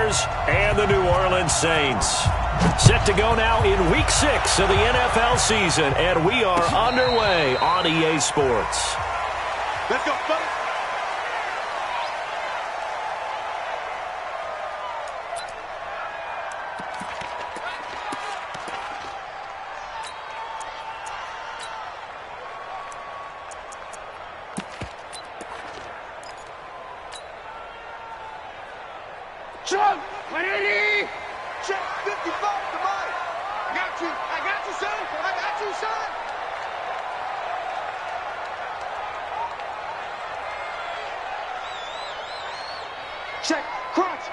Bears and the New Orleans Saints. Set to go now in Week 6 of the NFL season, and we are underway on EA Sports. Let's go, buddy. Chuck, 180. Check 55 to Mike. I got you, son. I got you, son. Check, crunch.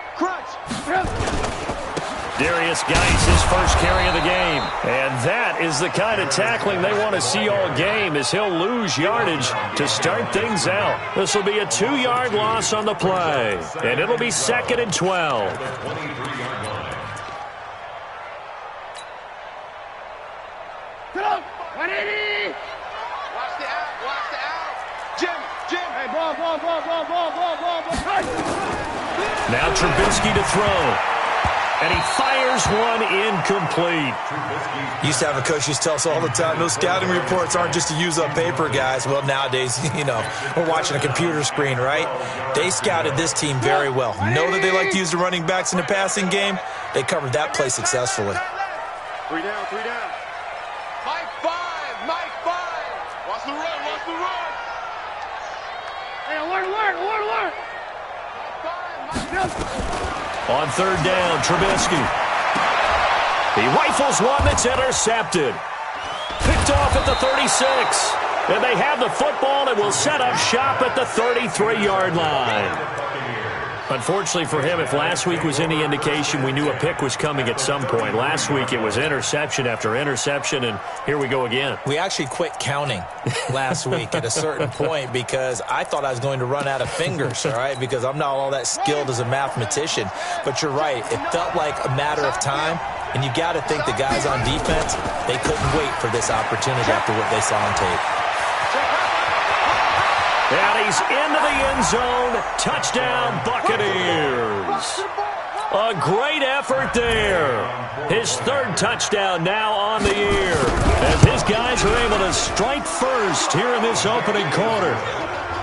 Darius Geis, his first carry of the game. And that is the kind of tackling they want to see all game, as he'll lose yardage to start things out. This will be a 2-yard loss on the play, and it'll be 2nd and 12. Get up, 180. Watch the out. Jim. Hey, ball. Now Trubisky to throw. And he fires one incomplete. Used to have a coach used to tell us all the time, those scouting reports aren't just to use up paper, guys. Well, nowadays, we're watching a computer screen, right? They scouted this team very well. Know that they like to use the running backs in the passing game. They covered that play successfully. Three down. Mike 5. Watch the run. Hey, alert. Mike 5. On 3rd down, Trubisky. He rifles one that's intercepted. Picked off at the 36. And they have the football and will set up shop at the 33-yard line. Unfortunately for him, if last week was any indication, we knew a pick was coming at some point. Last week it was interception after interception, and here we go again. We actually quit counting last week at a certain point because I thought I was going to run out of fingers, all right, because I'm not all that skilled as a mathematician. But you're right. It felt like a matter of time, and you got to think the guys on defense, they couldn't wait for this opportunity after what they saw on tape. And he's into the end zone. Touchdown, Buccaneers. A great effort there. His 3rd touchdown now on the year, as his guys are able to strike first here in this opening quarter.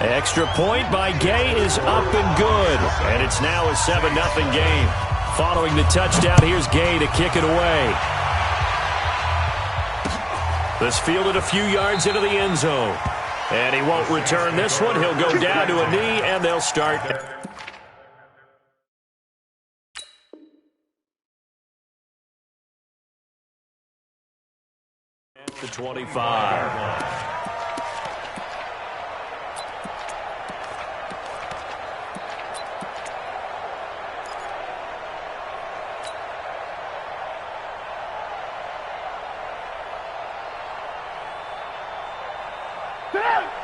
Extra point by Gay is up and good, and it's now a 7-0 game. Following the touchdown, here's Gay to kick it away. This fielded a few yards into the end zone. And he won't return this one. He'll go down to a knee, and they'll start. At the 25.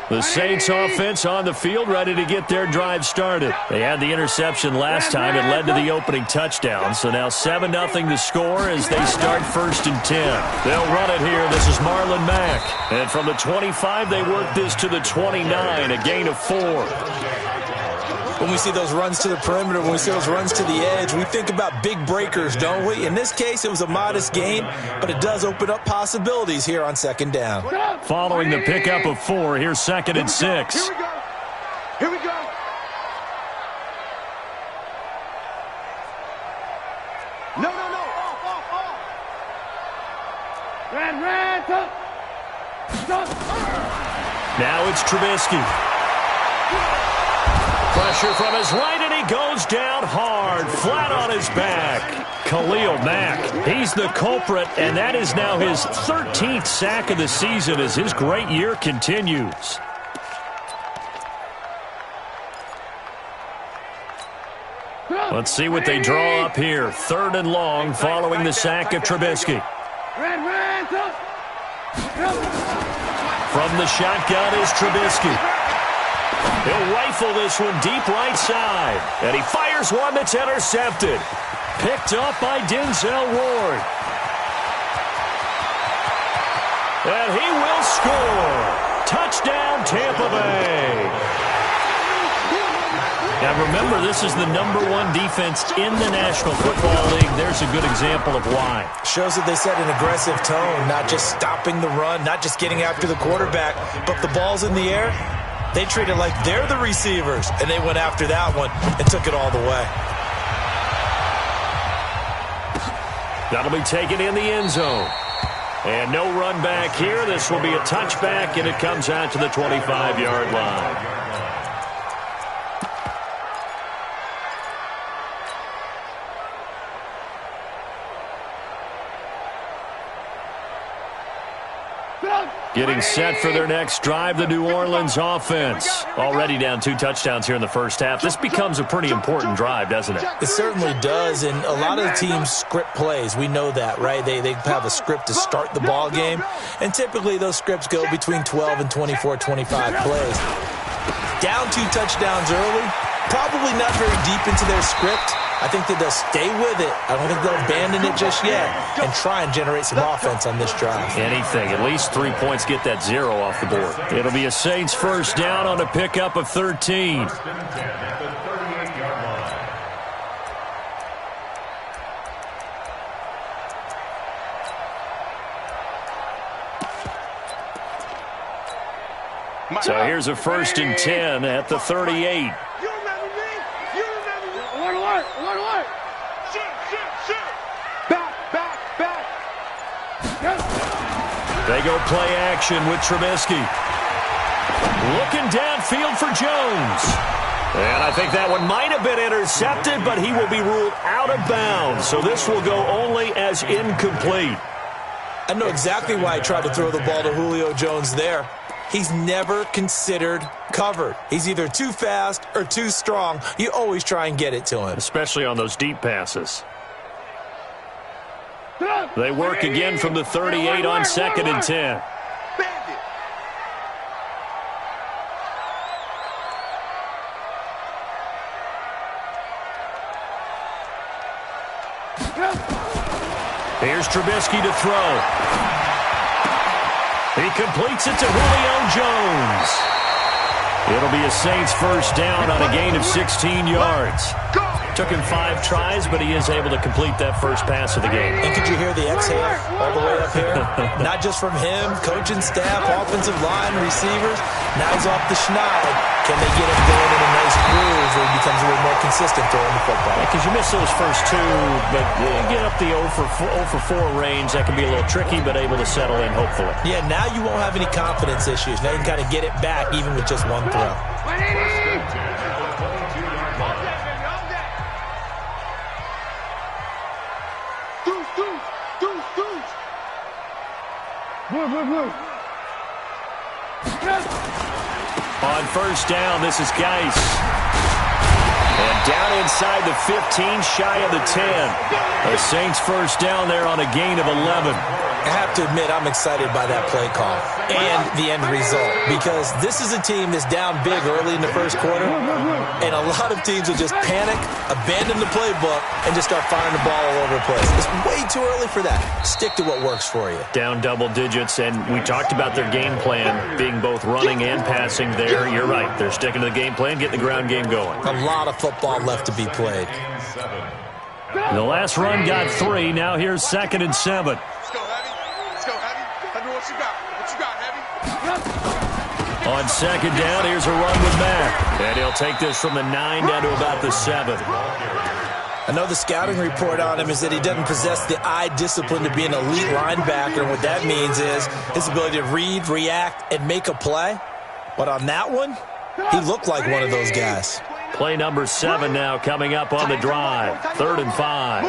The Saints offense on the field, ready to get their drive started. They had the interception last time. It led to the opening touchdown. So now 7-0 the score as they start 1st and 10. They'll run it here. This is Marlon Mack. And from the 25, they work this to the 29, a gain of 4. When we see those runs to the perimeter, when we see those runs to the edge, we think about big breakers, don't we? In this case, it was a modest gain, but it does open up possibilities here on 2nd down. Following the pickup of 4, here's 2nd and 6. Here we go. No. Off. Red, stop. Now it's Trubisky. Pressure from his right, and he goes down hard, flat on his back. Khalil Mack, he's the culprit, and that is now his 13th sack of the season as his great year continues. Let's see what they draw up here. 3rd and long following the sack of Trubisky. From the shotgun is Trubisky. He'll rifle this one deep right side. And he fires one that's intercepted. Picked up by Denzel Ward. And he will score. Touchdown, Tampa Bay. Now remember, this is the #1 defense in the National Football League. There's a good example of why. Shows that they set an aggressive tone, not just stopping the run, not just getting after the quarterback, but the ball's in the air. They treat it like they're the receivers, and they went after that one and took it all the way. That'll be taken in the end zone. And no run back here. This will be a touchback, and it comes out to the 25-yard line. Getting set for their next drive, the New Orleans offense. Already down 2 touchdowns here in the first half. This becomes a pretty important drive, doesn't it? It certainly does, and a lot of the teams script plays. We know that, right? They have a script to start the ball game, and typically those scripts go between 12 and 24, 25 plays. Down 2 touchdowns early, probably not very deep into their script. I think that they'll stay with it. I don't think they'll abandon it just yet and try and generate some offense on this drive. Anything. At least 3 points, get that 0 off the board. It'll be a Saints first down on a pickup of 13. So here's a 1st and 10 at the 38. Alert. Back. They go play action with Trubisky. Looking downfield for Jones. And I think that one might have been intercepted, but he will be ruled out of bounds. So this will go only as incomplete. I know exactly why I tried to throw the ball to Julio Jones there. He's never considered covered. He's either too fast or too strong. You always try and get it to him. Especially on those deep passes. They work again from the 38 on 2nd and 10. Here's Trubisky to throw. He completes it to Julio Jones. It'll be a Saints first down on a gain of 16 yards. Took him 5 tries, but he is able to complete that first pass of the game. And could you hear the exhale all the way up here? Not just from him, coaching staff, offensive line, receivers. Now he's off the schneid. Can they get him going in a nice groove where he becomes a little more consistent throwing the football? Because you miss those first 2, but get up the 0 for 4 range. That can be a little tricky, but able to settle in, hopefully. Yeah, now you won't have any confidence issues. Now you can kind of get it back even with just 1 throw. Blue. On first down, this is Geis. And down inside the 15, shy of the 10. The Saints first down there on a gain of 11. I have to admit, I'm excited by that play call and the end result, because this is a team that's down big early in the first quarter, and a lot of teams will just panic, abandon the playbook, and just start firing the ball all over the place. It's way too early for that. Stick to what works for you. Down double digits, and we talked about their game plan being both running and passing there. You're right. They're sticking to the game plan, getting the ground game going. A lot of football left to be played. The last run got 3. Now here's 2nd and 7. On 2nd down, here's a run with Mack. And he'll take this from the 9 down to about the 7. I know the scouting report on him is that he doesn't possess the eye discipline to be an elite linebacker. And what that means is his ability to read, react, and make a play. But on that one, he looked like one of those guys. Play number 7 now coming up on the drive. 3rd and 5.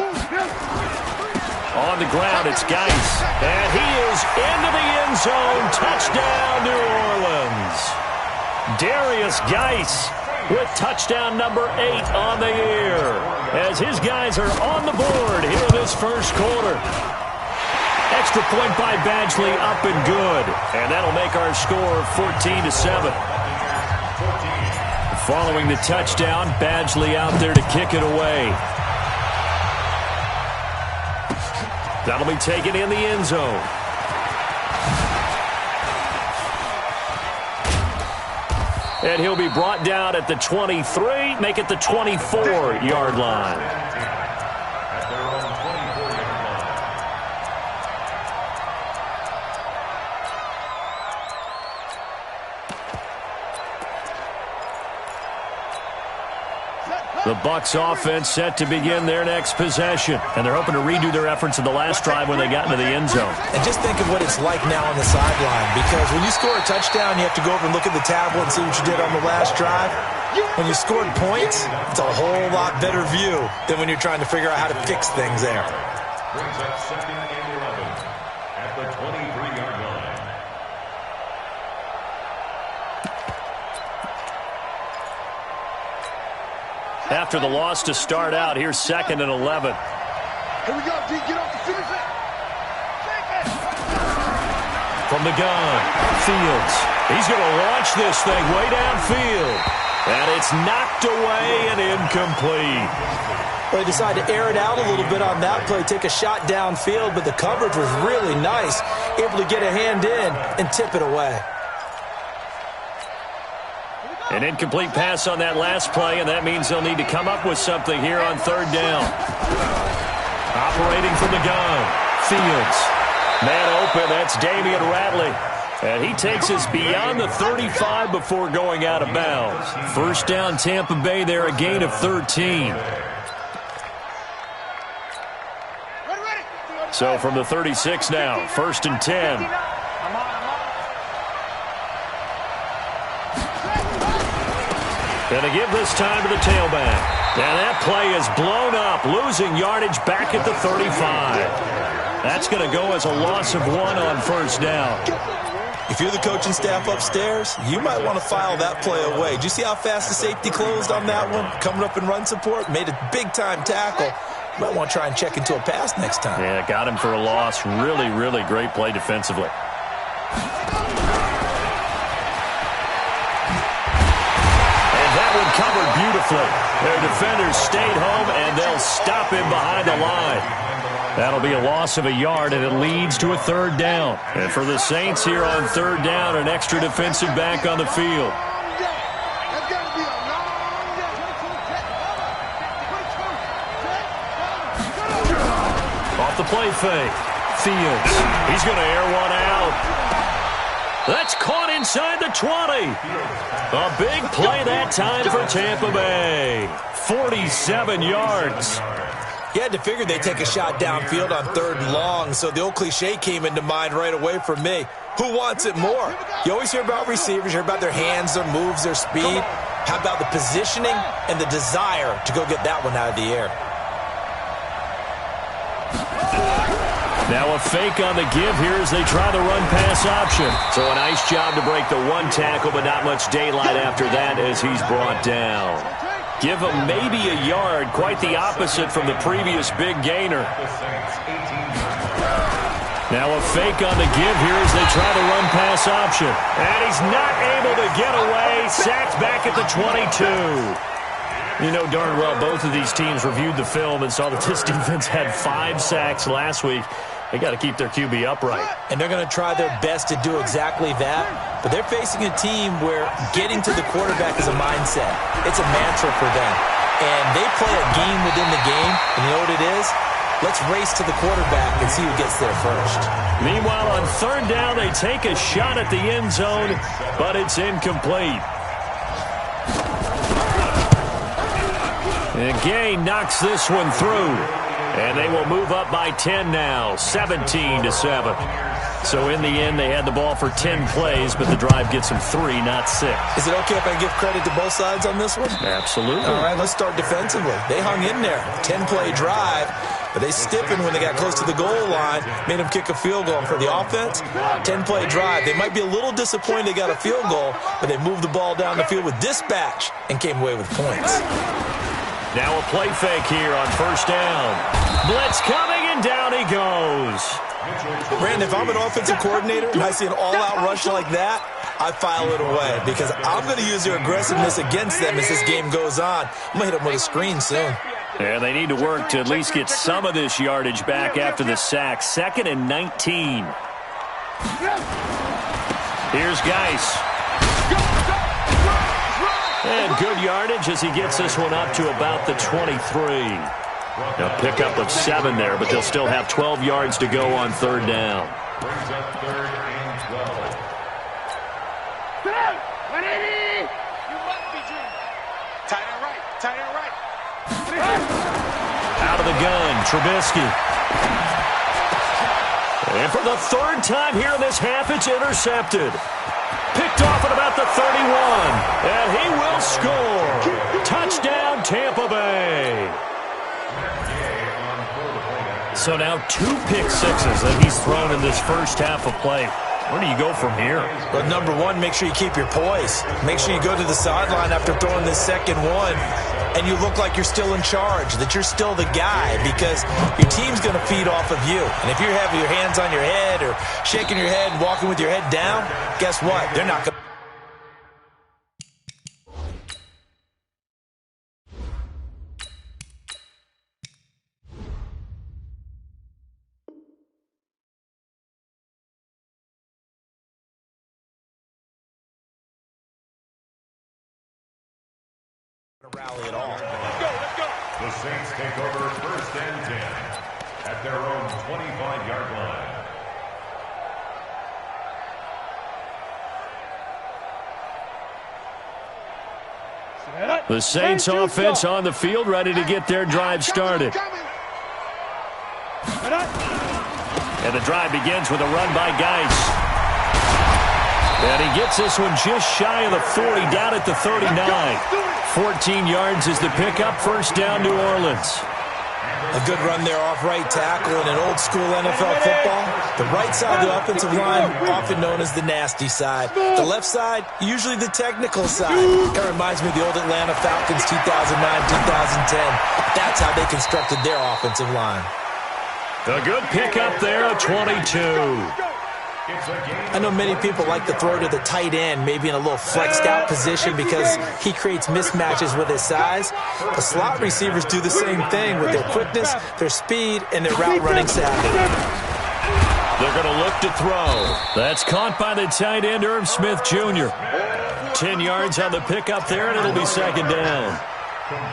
On the ground, it's Geis. And he is into the end zone. Touchdown, New Orleans. Darius Geis with touchdown number 8 on the year, as his guys are on the board here in this first quarter. Extra point by Badgley, up and good. And that'll make our score 14-7. Following the touchdown, Badgley out there to kick it away. That'll be taken in the end zone. And he'll be brought down at the 23, make it the 24-yard line. The Bucs offense set to begin their next possession. And they're hoping to redo their efforts in the last drive when they got into the end zone. And just think of what it's like now on the sideline. Because when you score a touchdown, you have to go over and look at the tablet and see what you did on the last drive. When you scored points, it's a whole lot better view than when you're trying to figure out how to fix things there. Brings up 2nd and 11 at the 23-yard line. After the loss to start out, here's 2nd and 11. Here we go, D. Get off the finish line. From the gun, Fields. He's going to launch this thing way downfield. And it's knocked away and incomplete. Well, they decided to air it out a little bit on that play, take a shot downfield, but the coverage was really nice, able to get a hand in and tip it away. An incomplete pass on that last play, and that means they'll need to come up with something here on 3rd down. Operating from the gun, Fields. Man open, that's Damian Ratley. And he takes us beyond the 35 before going out of bounds. 1st down, Tampa Bay there, a gain of 13. So from the 36 now, 1st and 10. Going to give this time to the tailback. And that play is blown up, losing yardage back at the 35. That's going to go as a loss of 1 on 1st down. If you're the coaching staff upstairs, you might want to file that play away. Did you see how fast the safety closed on that one? Coming up in run support, made a big-time tackle. You might want to try and check into a pass next time. Yeah, got him for a loss. Really, really great play defensively. Covered beautifully. Their defenders stayed home, and they'll stop him behind the line. That'll be a loss of a yard, and it leads to a 3rd down. And for the Saints here on 3rd down, an extra defensive back on the field. Off the play fake. Fields. He's going to air one out. That's caught inside the 20. A big play that time for Tampa Bay. 47 yards. You had to figure they'd take a shot downfield on 3rd and long, so the old cliche came into mind right away for me. Who wants it more? You always hear about receivers, you hear about their hands, their moves, their speed. How about the positioning and the desire to go get that one out of the air? Now a fake on the give here as they try the run-pass option. So a nice job to break the 1 tackle, but not much daylight after that as he's brought down. Give him maybe a yard, quite the opposite from the previous big gainer. Now a fake on the give here as they try the run-pass option. And he's not able to get away. Sacked back at the 22. You know darn well both of these teams reviewed the film and saw that this defense had 5 sacks last week. They got to keep their QB upright. And they're going to try their best to do exactly that. But they're facing a team where getting to the quarterback is a mindset. It's a mantra for them. And they play a game within the game. And you know what it is? Let's race to the quarterback and see who gets there first. Meanwhile, on 3rd down, they take a shot at the end zone, but it's incomplete. And Gay knocks this one through. And they will move up by 10 now, 17-7. So in the end, they had the ball for 10 plays, but the drive gets them 3, not 6. Is it okay if I give credit to both sides on this one? Absolutely. All right, let's start defensively. They hung in there, 10-play drive, but they stiffened when they got close to the goal line, made them kick a field goal. For the offense, 10-play drive. They might be a little disappointed they got a field goal, but they moved the ball down the field with dispatch and came away with points. Now a play fake here on 1st down. Blitz coming, and down he goes. Brandon, if I'm an offensive coordinator and I see an all-out rush like that, I file it away because I'm going to use their aggressiveness against them as this game goes on. I'm going to hit them with a screen soon. Yeah, they need to work to at least get some of this yardage back after the sack. 2nd and 19. Here's Geis. And good yardage as he gets this one up to about the 23. A pickup of 7 there, but they'll still have 12 yards to go on third down. Brings up 3rd and 12. Tight end right. Tight end right. Out of the gun, Trubisky. And for the 3rd time here in this half, it's intercepted. Picked off at about the 31. And he will score. Touchdown, Tampa Bay. So now 2 pick sixes that he's thrown in this first half of play. Where do you go from here? But number one, make sure you keep your poise. Make sure you go to the sideline after throwing this second one, and you look like you're still in charge, that you're still the guy, because your team's going to feed off of you. And if you're having your hands on your head or shaking your head and walking with your head down, guess what? They're not going to. Rally at all. Let's go. The Saints take over 1st and 10 at their own 25-yard line. The Saints offense on the field, ready to get their drive started. And the drive begins with a run by Geis. And he gets this one just shy of the 40, down at the 39. 14 yards is the pickup, 1st down, New Orleans. A good run there off right tackle in an old-school NFL football. The right side of the offensive line, often known as the nasty side. The left side, usually the technical side. Kind of reminds me of the old Atlanta Falcons 2009-2010. That's how they constructed their offensive line. A good pickup there at 22. I know many people like to throw to the tight end, maybe in a little flexed out position because he creates mismatches with his size. The slot receivers do the same thing with their quickness, their speed, and their route running savvy. They're going to look to throw. That's caught by the tight end, Irv Smith Jr. 10 yards on the pickup there, and it'll be 2nd down.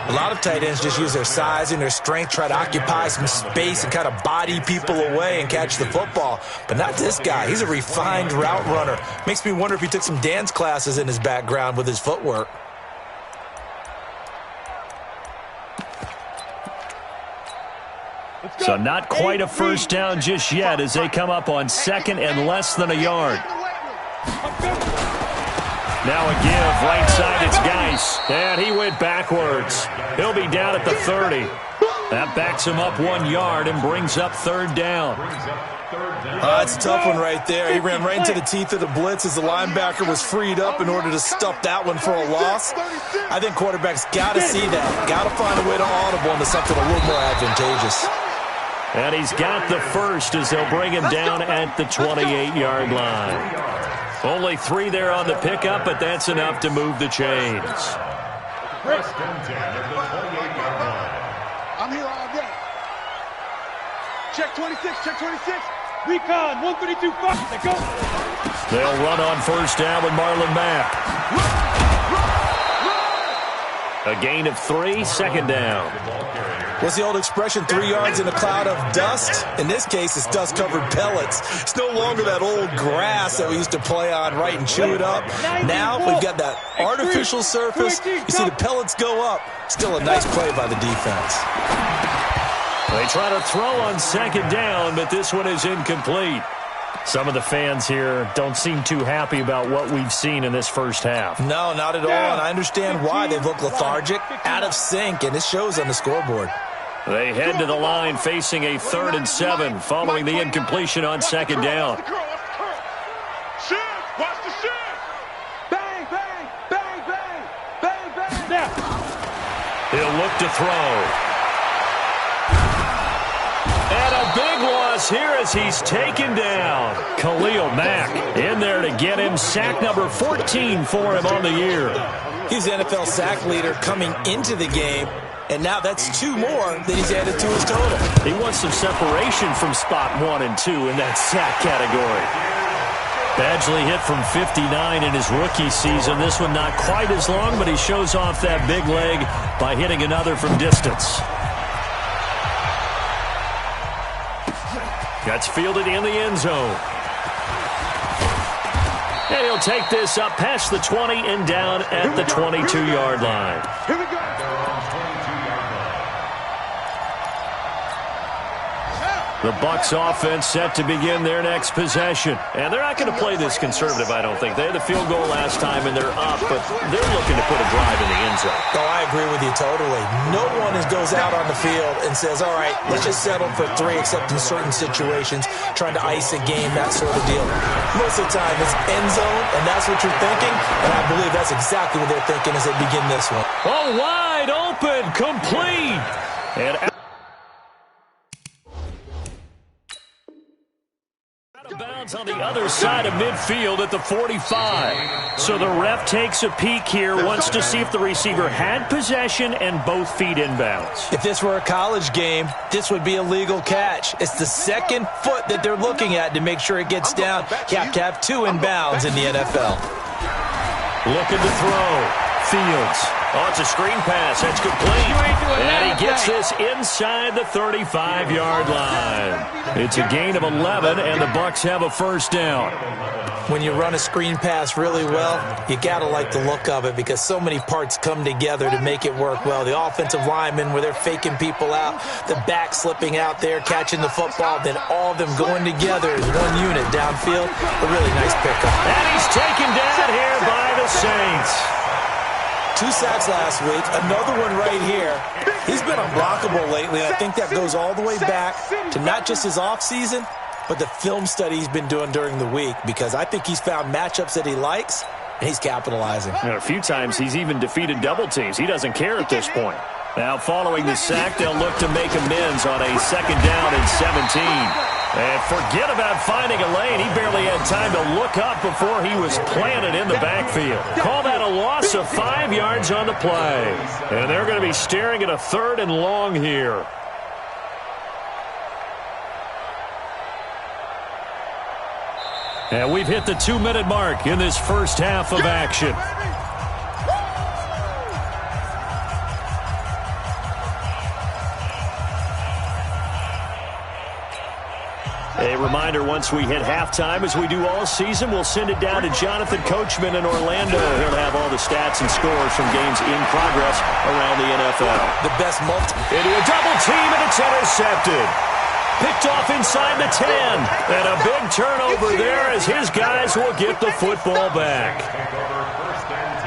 A lot of tight ends just use their size and their strength, try to occupy some space and kind of body people away and catch the football. But not this guy. He's a refined route runner. Makes me wonder if he took some dance classes in his background with his footwork. So not quite a 1st down just yet as they come up on 2nd and less than a yard. Now a give, right side, it's Geis. And he went backwards. He'll be down at the 30. That backs him up 1 yard and brings up 3rd down. It's a tough one right there. He ran right into the teeth of the blitz as the linebacker was freed up in order to stuff that one for a loss. I think quarterbacks got to see that. Got to find a way to audible into something a little more advantageous. And he's got the first as they'll bring him down at the 28-yard line. Only 3 there on the pickup, but that's enough to move the chains. 1st and 10 at the 28-yard line. I'm here all day. Check 26, check 26. Recon, 132, let's go. They'll run on 1st down with Marlon Mack. A gain of 3, 2nd down. What's the old expression, 3 yards in a cloud of dust? In this case, it's dust-covered pellets. It's no longer that old grass that we used to play on, right, and chew it up. Now we've got that artificial surface. You see the pellets go up. Still a nice play by the defense. They try to throw on 2nd down, but this one is incomplete. Some of the fans here don't seem too happy about what we've seen in this first half. No, not at all, and I understand why. They look lethargic, out of sync, and it shows on the scoreboard. They head to the line facing a 3rd and 7 following the incompletion on 2nd down. Shift, watch the shift. Bang, bang, bang, bang, bang, bang. Now. He'll look to throw. And a big loss here as he's taken down. Khalil Mack in there to get him. Sack number 14 for him on the year. He's the NFL sack leader coming into the game, and now that's 2 more that he's added to his total. He wants some separation from spot 1 and 2 in that sack category. Badgley hit from 59 in his rookie season. This one not quite as long, but he shows off that big leg by hitting another from distance. Gets fielded in the end zone. And he'll take this up past the 20 and down at the 22-yard line. Here we go. The Bucs offense set to begin their next possession. And they're not going to play this conservative, I don't think. They had the field goal last time, and they're up, but they're looking to put a drive in the end zone. Oh, I agree with you totally. No one goes out on the field and says, all right, let's just settle for 3, except in certain situations, trying to ice a game, that sort of deal. Most of the time, it's end zone, and that's what you're thinking, and I believe that's exactly what they're thinking as they begin this one. Oh, wide open, complete. And bounds on the other side of midfield at the 45. So the ref takes a peek here, wants to see if the receiver had possession and both feet inbounds. If this were a college game, this would be a legal catch. It's the second foot that they're looking at to make sure it gets down. You have to have 2 inbounds in the NFL. Looking to throw. Fields. Oh, it's a screen pass. That's complete. And he gets this inside the 35-yard line. It's a gain of 11, and the Bucs have a first down. When you run a screen pass really well, you got to like the look of it because so many parts come together to make it work well. The offensive linemen, where they're faking people out, the back slipping out there, catching the football, then all of them going together as one unit downfield. A really nice pickup. And he's taken down here by the Saints. 2 sacks last week, another one right here. He's been unblockable lately. I think that goes all the way back to not just his offseason, but the film study he's been doing during the week, because I think he's found matchups that he likes, and he's capitalizing. A few times he's even defeated double teams. He doesn't care at this point. Now following the sack, they'll look to make amends on a second down and 17. And forget about finding a lane. He barely had time to look up before he was planted in the backfield. Call that a loss of 5 yards on the play. And they're going to be staring at a 3rd and long here. And we've hit the 2-minute mark in this first half of action. A reminder, once we hit halftime, as we do all season, we'll send it down to Jonathan Coachman in Orlando. He'll have all the stats and scores from games in progress around the NFL. The best into a double team, and it's intercepted. Picked off inside the 10. And a big turnover there as his guys will get the football back.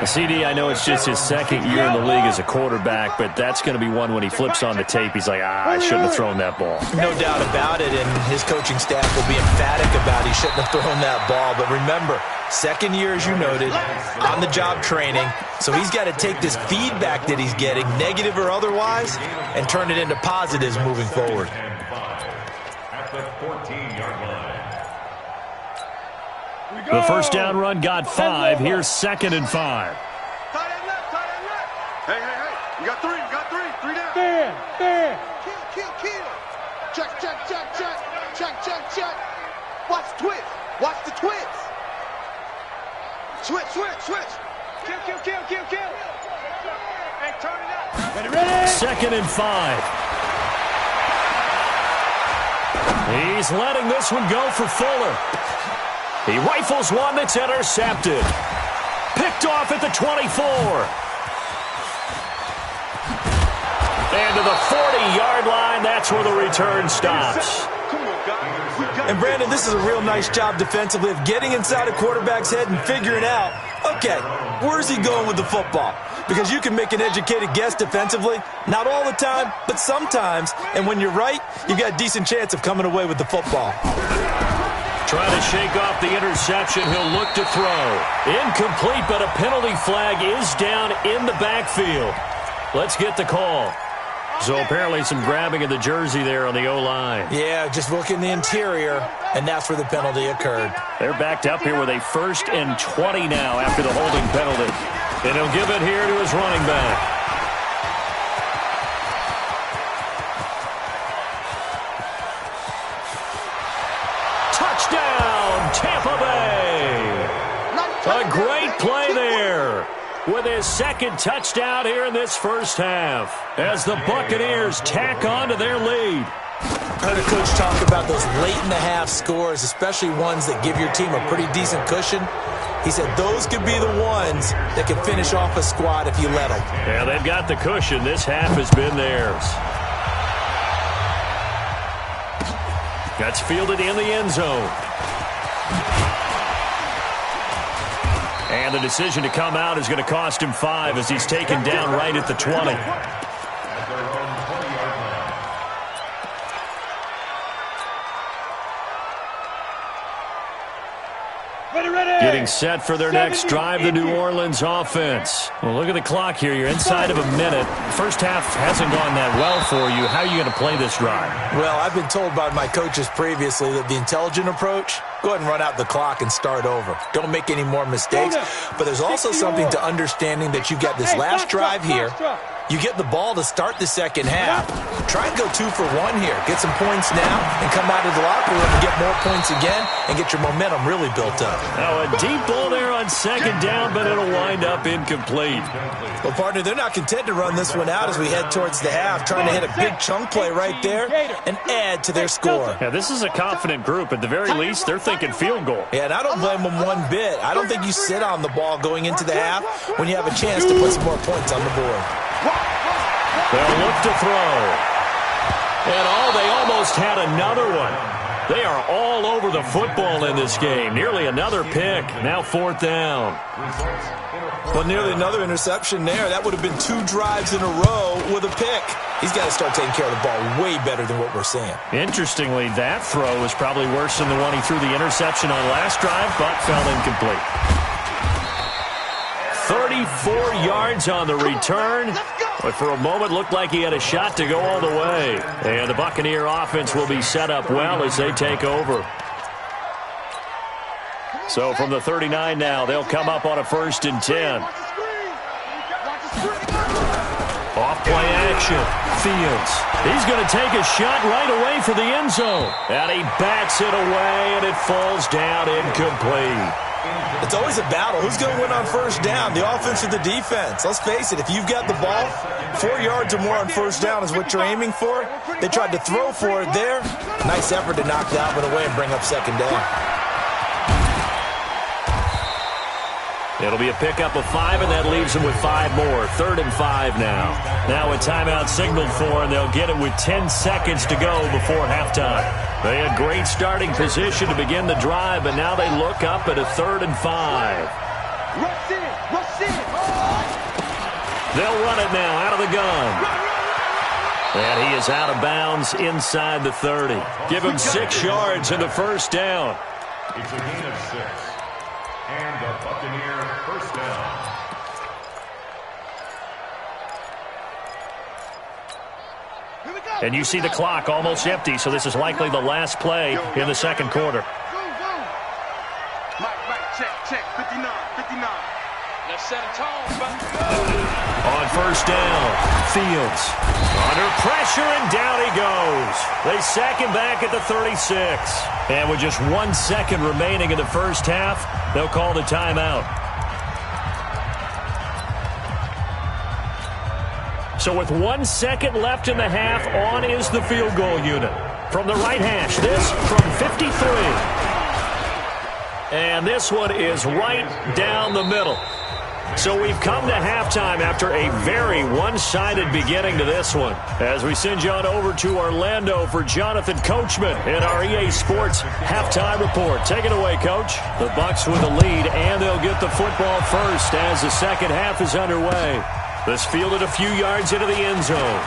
CD, I know it's just his 2nd year in the league as a quarterback, but that's going to be one when he flips on the tape. He's like, I shouldn't have thrown that ball. No doubt about it, and his coaching staff will be emphatic about he shouldn't have thrown that ball. But remember, 2nd year, as you noted, on-the-job training. So he's got to take this feedback that he's getting, negative or otherwise, and turn it into positives moving forward. At the 14-yard line. The first down run got 5. Here's 2nd and 5. Tight end left, tight end left. Hey, hey, hey. We got 3, we got 3. 3 down. There. Kill. Check. Watch the twist. Watch the twist. Switch. Kill. Hey, turn it up. Ready? 2nd and 5. He's letting this one go for Fuller. He rifles one that's intercepted. Picked off at the 24. And to the 40-yard line, that's where the return stops. And Brandon, this is a real nice job defensively of getting inside a quarterback's head and figuring out, okay, where's he going with the football? Because you can make an educated guess defensively, not all the time, but sometimes. And when you're right, you got a decent chance of coming away with the football. Trying to shake off the interception. He'll look to throw. Incomplete, but a penalty flag is down in the backfield. Let's get the call. So apparently some grabbing of the jersey there on the O-line. Yeah, just look in the interior, and that's where the penalty occurred. They're backed up here with a 1st and 20 now after the holding penalty. And he'll give it here to his running back. Touchdown, Tampa Bay! with his second touchdown here in this first half as the Buccaneers tack on to their lead. I heard a coach talk about those late-in-the-half scores, especially ones that give your team a pretty decent cushion. He said those could be the ones that can finish off a squad if you let them. Yeah, they've got the cushion. This half has been theirs. That's fielded in the end zone. And the decision to come out is going to cost him 5 as he's taken down right at the 20. Getting set for their next drive, the New Orleans offense. Well, look at the clock here. You're inside of a minute. First half hasn't gone that well for you. How are you going to play this drive? Well, I've been told by my coaches previously that the intelligent approach, go ahead and run out the clock and start over. Don't make any more mistakes. But there's also something to understanding that you've got this last drive here. You get the ball to start the second half. Try and go 2 for 1 here. Get some points now and come out of the locker room and get more points again and get your momentum really built up. Now a deep ball there on second down, but it'll wind up incomplete. Well, partner, they're not content to run this one out as we head towards the half, trying to hit a big chunk play right there and add to their score. Yeah, this is a confident group. At the very least, they're thinking field goal. Yeah, and I don't blame them one bit. I don't think you sit on the ball going into the half when you have a chance to put some more points on the board. They'll look to throw. And they almost had another one. They are all over the football in this game. Nearly another pick. Now 4th down. Well, nearly another interception there. That would have been 2 drives in a row with a pick. He's got to start taking care of the ball way better than what we're seeing. Interestingly, that throw was probably worse than the one he threw the interception on last drive, but fell incomplete. 34 yards on the return. But for a moment, looked like he had a shot to go all the way. And the Buccaneer offense will be set up well as they take over. So from the 39 now, they'll come up on a 1st and 10. Off play action. Fields. He's going to take a shot right away for the end zone. And he bats it away, and it falls down incomplete. It's always a battle. Who's going to win on 1st down, the offense or the defense? Let's face it, if you've got the ball, 4 yards or more on 1st down is what you're aiming for. They tried to throw for it there. Nice effort to knock that one away and bring up 2nd down. It'll be a pickup of 5, and that leaves them with 5 more. 3rd and 5 now. Now a timeout signaled for, and they'll get it with 10 seconds to go before halftime. They had great starting position to begin the drive, but now they look up at a 3rd and 5. Rush in. They'll run it now out of the gun. And he is out of bounds inside the 30. Give him 6 yards in the 1st down. It's a gain of 6. And the Buccaneer 1st down. And you see the clock almost empty, so this is likely the last play in the 2nd quarter. Check. 59. Let's set a tone, On 1st down, Fields under pressure, and down he goes. They sack him back at the 36. And with just 1 second remaining in the 1st half, they'll call the timeout. So with 1 second left in the half, on is the field goal unit. From the right hash, this from 53. And this one is right down the middle. So we've come to halftime after a very one-sided beginning to this one. As we send you on over to Orlando for Jonathan Coachman in our EA Sports halftime report. Take it away, Coach. The Bucs with the lead, and they'll get the football first as the 2nd half is underway. This fielded a few yards into the end zone.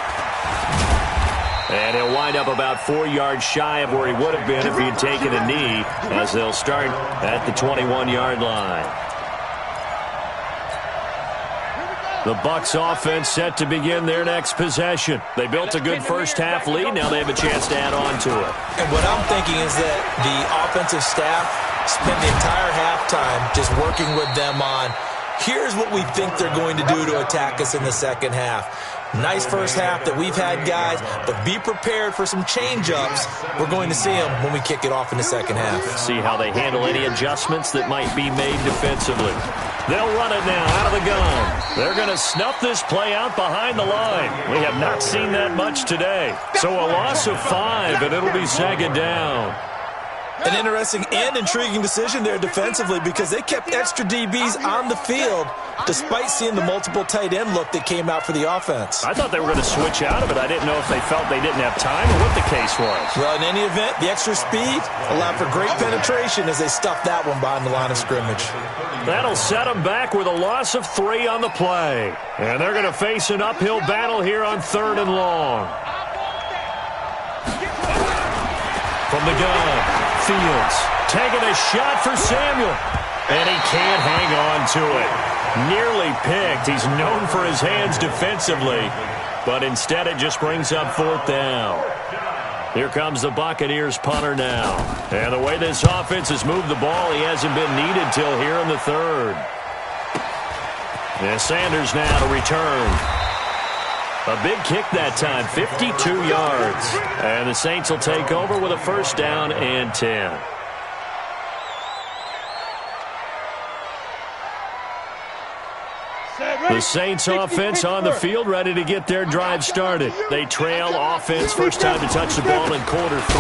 And he'll wind up about 4 yards shy of where he would have been if he had taken a knee, as they'll start at the 21-yard line. The Bucs offense set to begin their next possession. They built a good 1st half lead. Now they have a chance to add on to it. And what I'm thinking is that the offensive staff spent the entire halftime just working with them on, here's what we think they're going to do to attack us in the 2nd half. Nice first half that we've had, guys, but be prepared for some change-ups. We're going to see them when we kick it off in the second half. See how they handle any adjustments that might be made defensively. They'll run it now out of the gun. They're going to snuff this play out behind the line. We have not seen that much today. So a loss of 5, and it'll be second down. An interesting and intriguing decision there defensively because they kept extra DBs on the field despite seeing the multiple tight end look that came out for the offense. I thought they were going to switch out of it. I didn't know if they felt they didn't have time or what the case was. Well, in any event, the extra speed allowed for great penetration as they stuffed that one behind the line of scrimmage. That'll set them back with a loss of 3 on the play. And they're going to face an uphill battle here on 3rd and long. From the gun, Fields taking a shot for Samuel. And he can't hang on to it. Nearly picked. He's known for his hands defensively. But instead it just brings up 4th down. Here comes the Buccaneers punter now. And the way this offense has moved the ball, he hasn't been needed till here in the 3rd. And Sanders now to return. A big kick that time, 52 yards. And the Saints will take over with a 1st down and 10. The Saints offense on the field, ready to get their drive started. They trail offense, first time to touch the ball in quarter 3,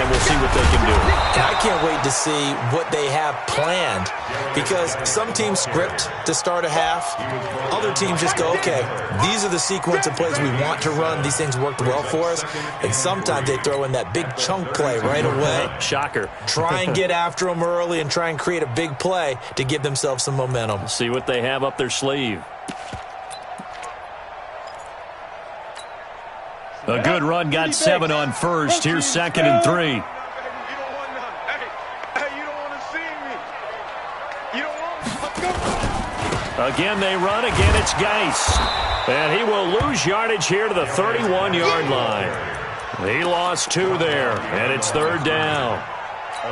and we'll see what they can do. And I can't wait to see what they have planned because some teams script to start a half. Other teams just go, okay, these are the sequence of plays we want to run. These things worked well for us. And sometimes they throw in that big chunk play right away. Shocker. Try and get after them early and try and create a big play to give themselves some momentum. See what they have up their sleeve. A good run, got 7 on first. Here's 2nd and 3. Again, they run. Again, it's Geis. And he will lose yardage here to the 31-yard line. He lost 2 there, and it's 3rd down.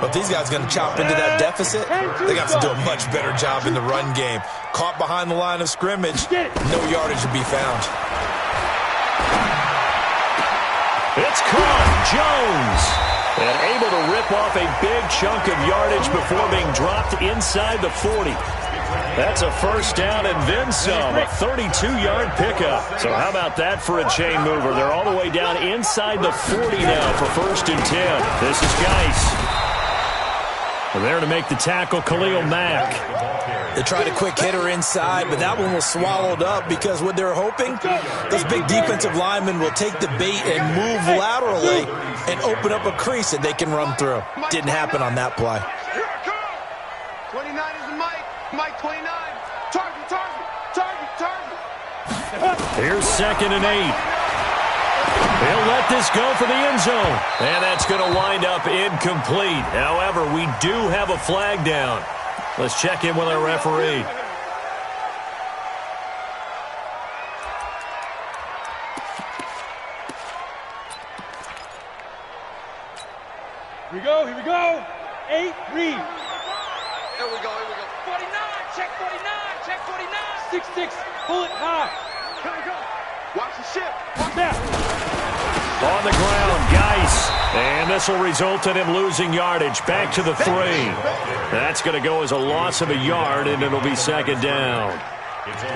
But these guys are going to chop into that deficit. They got to do a much better job in the run game. Caught behind the line of scrimmage, no yardage to be found. It's caught. Jones. And able to rip off a big chunk of yardage before being dropped inside the 40. That's a 1st down and then some. A 32-yard pickup. So how about that for a chain mover? They're all the way down inside the 40 now for 1st and 10. This is Geis. There to make the tackle, Khalil Mack. They tried a quick hitter inside, but that one was swallowed up because what they're hoping, those big defensive linemen will take the bait and move laterally and open up a crease that they can run through. Didn't happen on that play. 29 is the Mike. Mike 29. Target, target, target, target. Here's 2nd and 8. He'll let this go for the end zone. And that's going to wind up incomplete. However, we do have a flag down. Let's check in with our referee. Here we go, here we go. 8, read. Here we go, here we go. 49, check 49, check 49. 6-6, pull it high. Here we go. Watch the ship. Watch that. On the ground, Geis. And this will result in him losing yardage. Back to the 3. That's going to go as a loss of a yard, and it'll be 2nd down.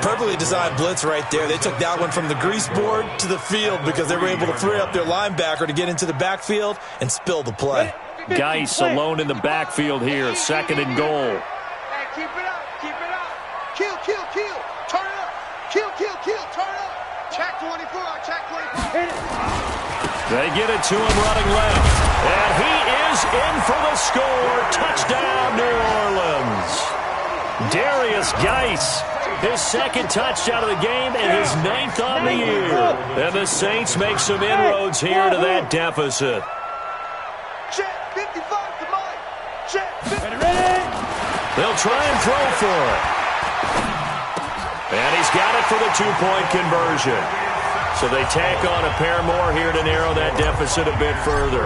Perfectly designed blitz right there. They took that one from the grease board to the field because they were able to free up their linebacker to get into the backfield and spill the play. Geis alone in the backfield here. 2nd and goal. Hey, keep it up, keep it up. Kill, kill, kill. Turn it up. Kill, kill, kill. Turn it up. Check 24, check 24. They get it to him running left. And he is in for the score. Touchdown, New Orleans. Darius Geis, his 2nd touchdown of the game and his 9th on the year. And the Saints make some inroads here to that deficit. Check 55 to Mike. Check 50. Ready? They'll try and throw for it. And he's got it for the 2-point conversion. So they tack on a pair more here to narrow that deficit a bit further.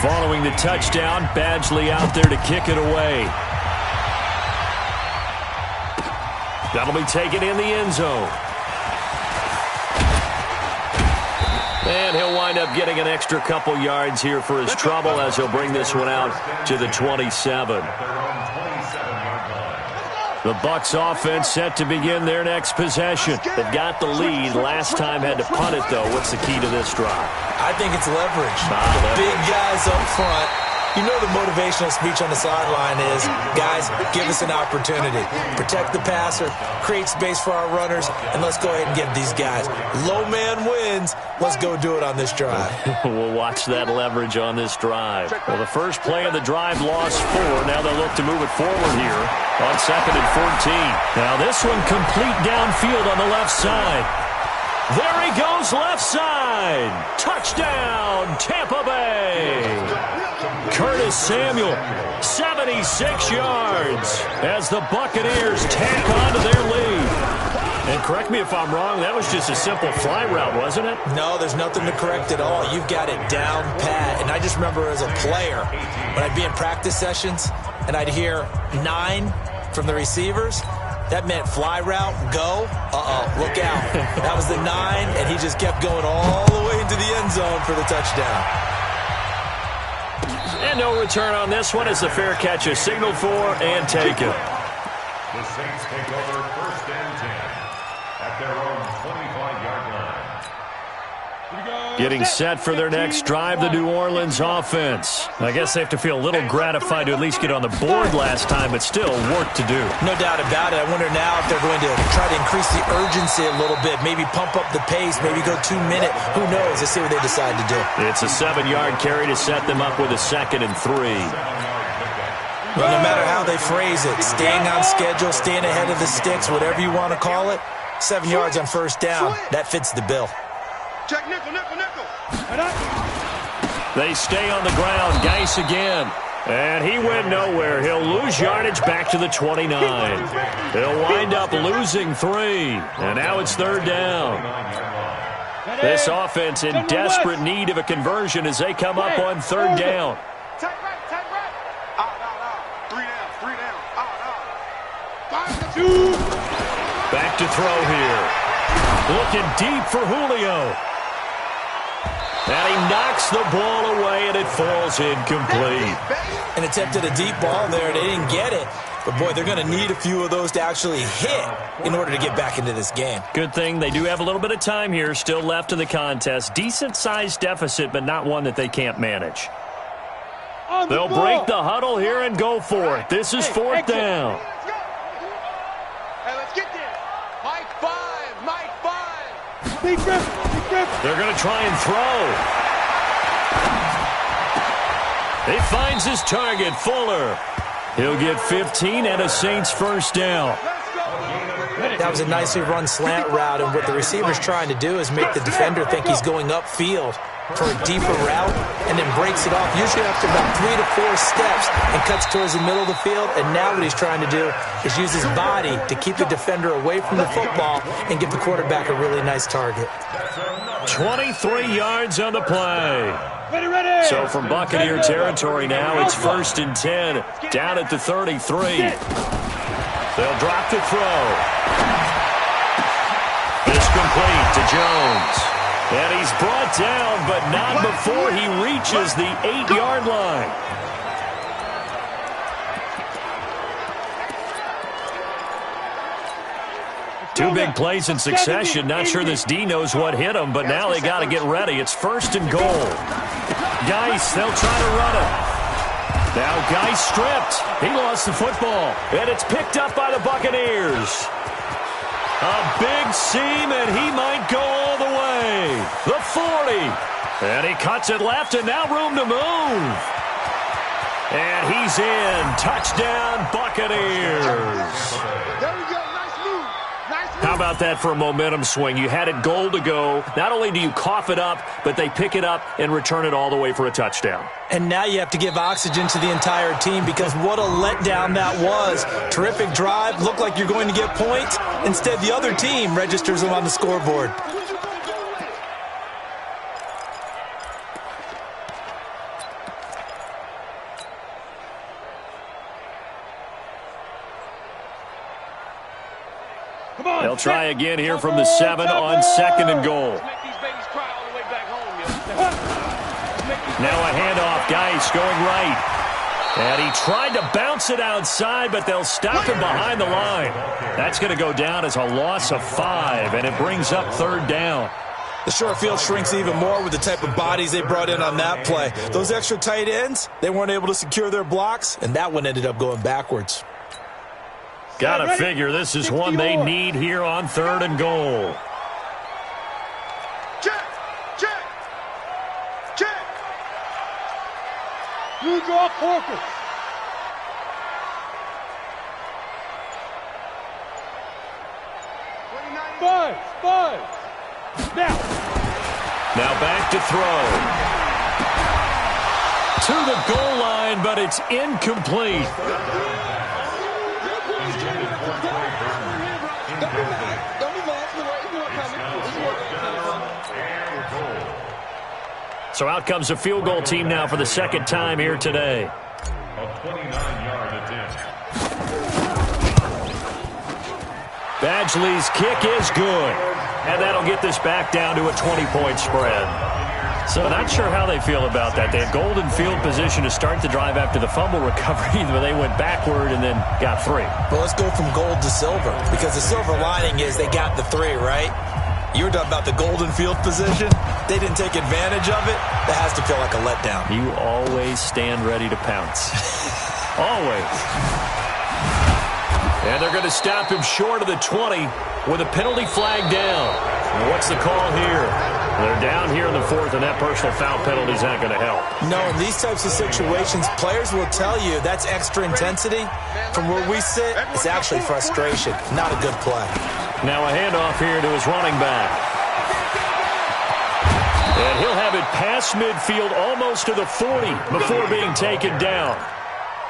Following the touchdown, Badgley out there to kick it away. That'll be taken in the end zone. And he'll wind up getting an extra couple yards here for his trouble as he'll bring this one out to the 27. The Bucs offense set to begin their next possession. They've got the lead. Last time had to punt it, though. What's the key to this drive? I think it's leverage. The big guys up front. You know the motivational speech on the sideline is, guys, give us an opportunity. Protect the passer, create space for our runners, and let's go ahead and get these guys. Low man wins. Let's go do it on this drive. We'll watch that leverage on this drive. Well, the first play of the drive lost 4. Now they'll look to move it forward here on 2nd and 14. Now this one complete downfield on the left side. There he goes, left side. Touchdown, Tampa Bay. Curtis Samuel, 76 yards as the Buccaneers tack on to their lead. And correct me if I'm wrong, that was just a simple fly route, wasn't it? No, there's nothing to correct at all. You've got it down pat. And I just remember as a player, when I'd be in practice sessions and I'd hear 9 from the receivers, that meant fly route, go. Look out. That was the 9, and he just kept going all the way into the end zone for the touchdown. And no return on this one as the fair catch is signaled for and taken. The Saints take over 1st and 10 at their own 25-yard line. Getting set for their next drive, the New Orleans offense. I guess they have to feel a little gratified to at least get on the board last time, but still work to do. No doubt about it. I wonder now if they're going to try to increase the urgency a little bit, maybe pump up the pace, maybe go 2-minute. Who knows? Let's see what they decide to do. It's a 7-yard carry to set them up with a 2nd and 3. Well, no matter how they phrase it, staying on schedule, staying ahead of the sticks, whatever you want to call it, 7 yards on 1st down, that fits the bill. Check nickel, nickel, nickel. They stay on the ground. Geis again. And he went nowhere. He'll lose yardage back to the 29. He'll wind up losing 3. And now it's 3rd down. This offense in desperate need of a conversion as they come up on 3rd down. Take right. Out. 3 down. Out. 2. Back to throw here. Looking deep for Julio. And he knocks the ball away, and it falls incomplete. And attempted a deep ball there. They didn't get it. But, boy, they're going to need a few of those to actually hit in order to get back into this game. Good thing they do have a little bit of time here still left in the contest. Decent-sized deficit, but not one that they can't manage. They'll break the huddle here and go for it. This is 4th down. Hey, let's get there. Mike 5. Big grip. They're going to try and throw. He finds his target, Fuller. He'll get 15 and a Saints 1st down. That was a nicely run slant route, and what the receiver's trying to do is make the defender think he's going upfield for a deeper route and then breaks it off, usually after about 3 to 4 steps, and cuts towards the middle of the field. And now what he's trying to do is use his body to keep the defender away from the football and give the quarterback a really nice target. 23 yards on the play. Ready. So from Buccaneer territory now, it's 1st and 10, down at the 33. They'll drop the throw. It's complete to Jones. And he's brought down, but not before he reaches the 8-yard line. Two big plays in succession. Not sure this D knows what hit him, but now they got to get ready. It's 1st and goal. Geis, they'll try to run it. Now Geis stripped. He lost the football, and it's picked up by the Buccaneers. A big seam, and he might go all the way. The 40. And he cuts it left, and now room to move. And he's in. Touchdown, Buccaneers. There we go. Nice move. How about that for a momentum swing? You had it goal to go. Not only do you cough it up, but they pick it up and return it all the way for a touchdown. And now you have to give oxygen to the entire team, because what a letdown that was. Terrific drive. Looked like you're going to get points. Instead, the other team registers them on the scoreboard. They'll try again here from the 7 on 2nd and goal. Make these babies cry all the way back home. Now a handoff, Geis going right. And he tried to bounce it outside, but they'll stop him behind the line. That's going to go down as a loss of 5, and it brings up 3rd down. The short field shrinks even more with the type of bodies they brought in on that play. Those extra tight ends, they weren't able to secure their blocks, and that one ended up going backwards. Gotta figure this is one they need here on 3rd and goal. Check! Check! Check! You draw focus. Five. Now back to throw. To the goal line, but it's incomplete. So out comes a field goal team now for the 2nd time here today. A 29-yard attempt. Badgley's kick is good. And that'll get this back down to a 20-point spread. So not sure how they feel about that. They had golden field position to start the drive after the fumble recovery, but they went backward and then got 3. Well, let's go from gold to silver, because the silver lining is they got the 3, right? You were talking about the golden field position. They didn't take advantage of it. That has to feel like a letdown. You always stand ready to pounce. Always. And they're going to stop him short of the 20 with a penalty flag down. And what's the call here? They're down here in the 4th, and that personal foul penalty is not going to help. No, in these types of situations, players will tell you that's extra intensity. From where we sit, it's actually frustration. Not a good play. Now a handoff here to his running back. And he'll have it past midfield almost to the 40 before being taken down.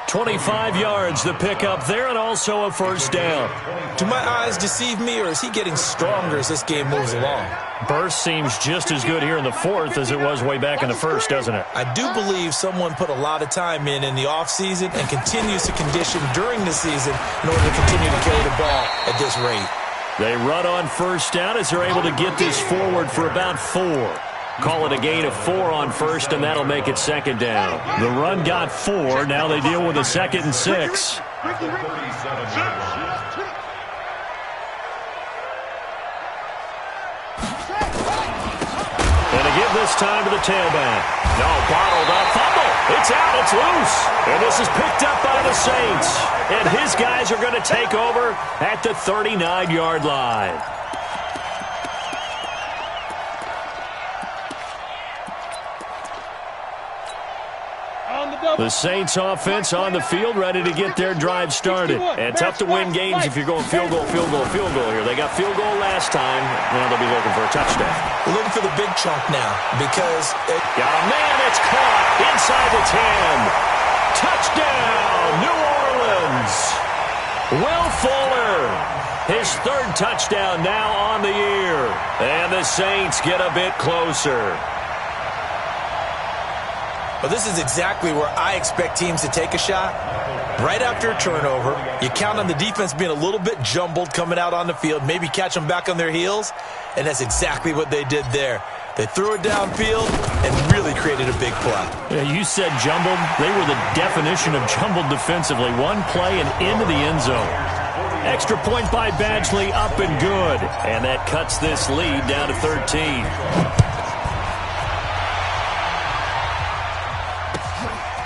25 yards the pickup there, and also a 1st down. Do my eyes deceive me, or is he getting stronger as this game moves along? Burst seems just as good here in the 4th as it was way back in the 1st, doesn't it? I do believe someone put a lot of time in the offseason and continues to condition during the season in order to continue to carry the ball at this rate. They run on 1st down as they're able to get this forward for about 4. Call it a gain of 4 on 1st, and that'll make it 2nd down. The run got 4. Now they deal with a 2nd and 6. And again this time to the tailback. No, bottled up. Fumble. It's out. It's loose. And this is picked up by the Saints. And his guys are going to take over at the 39-yard line. The Saints offense on the field, ready to get their drive started. And tough to win games if you're going field goal here. They got field goal last time. Now they'll be looking for a touchdown. We're looking for the big chunk now because got a man. It's caught inside the 10. Touchdown, New Orleans. Will Fuller, his 3rd touchdown now on the year. And the Saints get a bit closer. Well, this is exactly where I expect teams to take a shot. Right after a turnover, you count on the defense being a little bit jumbled coming out on the field, maybe catch them back on their heels, and that's exactly what they did there. They threw it downfield and really created a big play. Yeah, you said jumbled. They were the definition of jumbled defensively. One play and into the end zone. Extra point by Badgley, up and good. And that cuts this lead down to 13.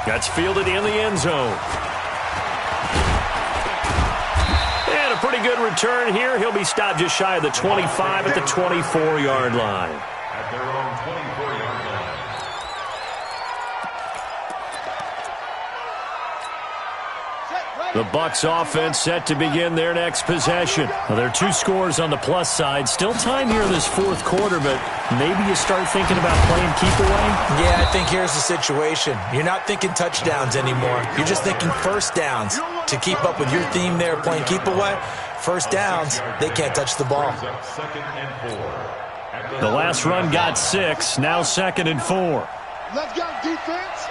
That's fielded in the end zone. And a pretty good return here. He'll be stopped just shy of the 25 at the 24-yard line. At their own 24-yard line. The Bucs offense set to begin their next possession. Well, there are 2 scores on the plus side. Still time here in this 4th quarter, but maybe you start thinking about playing keep away? Yeah, I think here's the situation. You're not thinking touchdowns anymore. You're just thinking 1st downs. To keep up with your theme there, playing keep away, 1st downs, they can't touch the ball. The last run got 6, now 2nd and 4. Let's go, defense.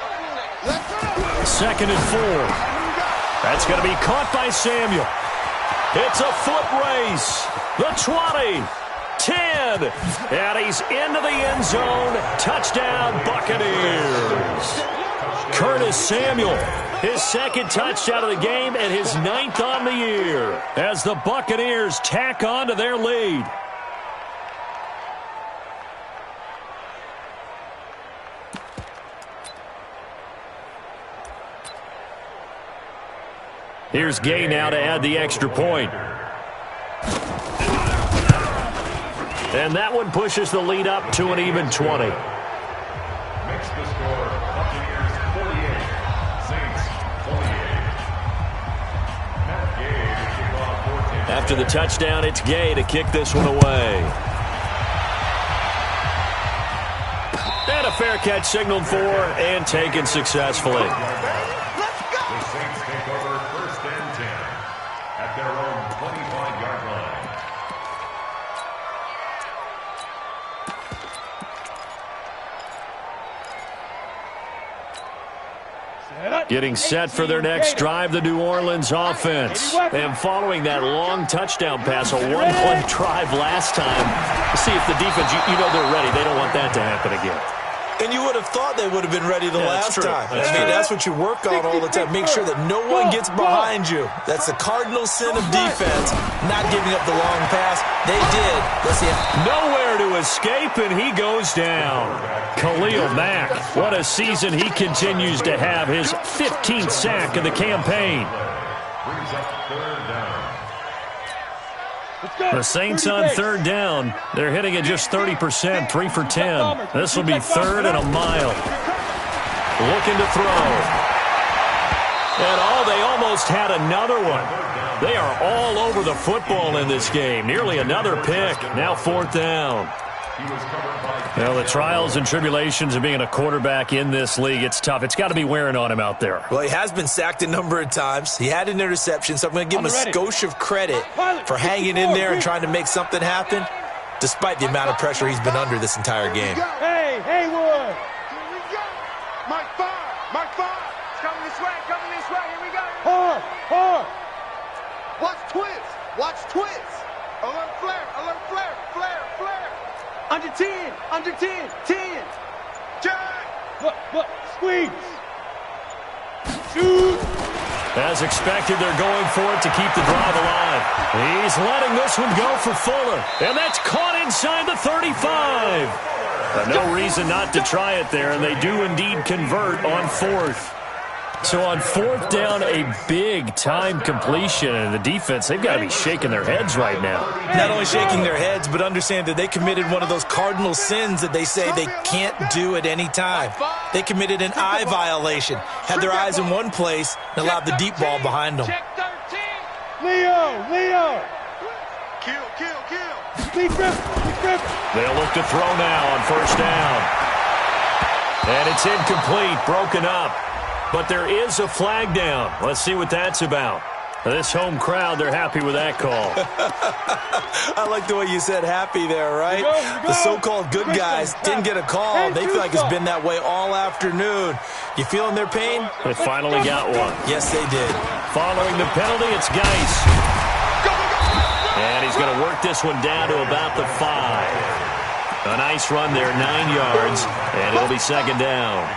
Let's go. 2nd and 4. That's going to be caught by Samuel. It's a foot race. The 20, 10, and he's into the end zone. Touchdown, Buccaneers. Curtis Samuel. His second touchdown of the game and his 9th on the year as the Buccaneers tack on to their lead. Here's Gay now to add the extra point. And that one pushes the lead up to an even 20. Makes the score Buccaneers 48, Saints 28. Matt Gay to kick off 14. After the touchdown, it's Gay to kick this one away. And a fair catch signaled for and taken successfully. The Saints take over first and 10 at their own 25-yard line. Getting set for their next drive, the New Orleans offense. And following that long touchdown pass, a 1-1 drive last time. See if the defense, you know they're ready. They don't want that to happen again. And you would have thought they would have been ready the last time. That's what you work on all the time. Make sure that no one gets behind you. That's the cardinal sin of defense, not giving up the long pass. They did. Let's see. Nowhere to escape, and he goes down. Khalil Mack, what a season he continues to have. His 15th sack of the campaign. Brings up third down. The Saints on third down. They're hitting at just 30%, 3 for 10. This will be third and a mile. Looking to throw. And they almost had another one. They are all over the football in this game. Nearly another pick. Now fourth down. Well, the trials and tribulations of being a quarterback in this league, it's tough. It's got to be wearing on him out there. Well, he has been sacked a number of times. He had an interception, so I'm going to give him a skosh of credit for hanging in there and trying to make something happen, despite the amount of pressure he's been under this entire game. Hey, Haywood! Here we go. Mike 5. Mike 5. It's coming this way. Coming this way. Here we go. Hard! Watch twist. Watch twist. Alert flare. Alert flare. Flare. Flare. Under 10. Under 10. 10. Jack. Look. Squeeze! Shoot! As expected, they're going for it to keep the drive alive. He's letting this one go for Fuller. And that's caught inside the 35. No reason not to try it there, and they do indeed convert on fourth. So on fourth down, a big-time completion, and the defense, they've got to be shaking their heads right now. Not only shaking their heads, but understand that they committed one of those cardinal sins that they say they can't do at any time. They committed an eye violation, had their eyes in one place, and allowed the deep ball behind them. Check 13. Leo! Kill. Lee Griffin! They'll look to throw now on first down. And it's incomplete, broken up. But there is a flag down. Let's see what that's about. This home crowd, they're happy with that call. I like the way you said happy there, right? The so-called good guys didn't get a call. They feel like it's been that way all afternoon. You feeling their pain? They finally got one. Yes, they did. Following the penalty, it's Geis. And he's going to work this one down to about the 5. A nice run there, 9 yards, and it'll be second down.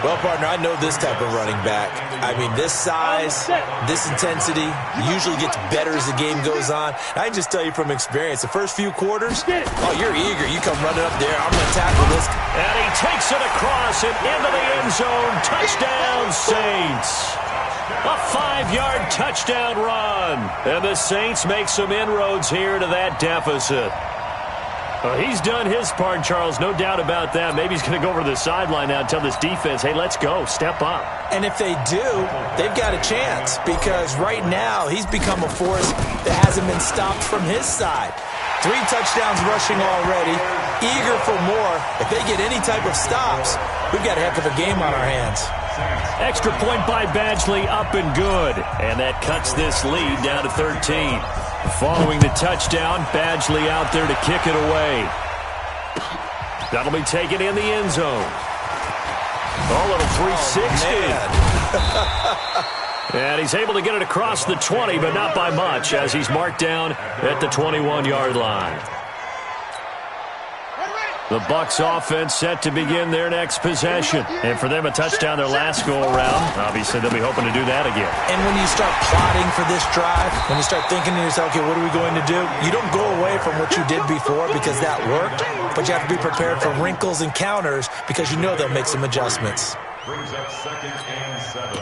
Well, partner, I know this type of running back. I mean, this size, this intensity usually gets better as the game goes on. I can just tell you from experience, the first few quarters, you're eager. You come running up there, I'm going to tackle this. And he takes it across and into the end zone. Touchdown, Saints. A 5-yard touchdown run. And the Saints make some inroads here to that deficit. He's done his part, Charles, no doubt about that. Maybe he's going to go over to the sideline now and tell this defense, hey, let's go, step up. And if they do, they've got a chance because right now he's become a force that hasn't been stopped from his side. 3 touchdowns rushing already, eager for more. If they get any type of stops, we've got a heck of a game on our hands. Extra point by Badgley, up and good. And that cuts this lead down to 13. Following the touchdown, Badgley out there to kick it away. That'll be taken in the end zone. A little 360. And he's able to get it across the 20, but not by much, as he's marked down at the 21-yard line. The Bucs offense set to begin their next possession. And for them, a touchdown their last go-around. Obviously, they'll be hoping to do that again. And when you start plotting for this drive, when you start thinking to yourself, okay, what are we going to do? You don't go away from what you did before because that worked, but you have to be prepared for wrinkles and counters because you know they'll make some adjustments. Brings up 2nd and 7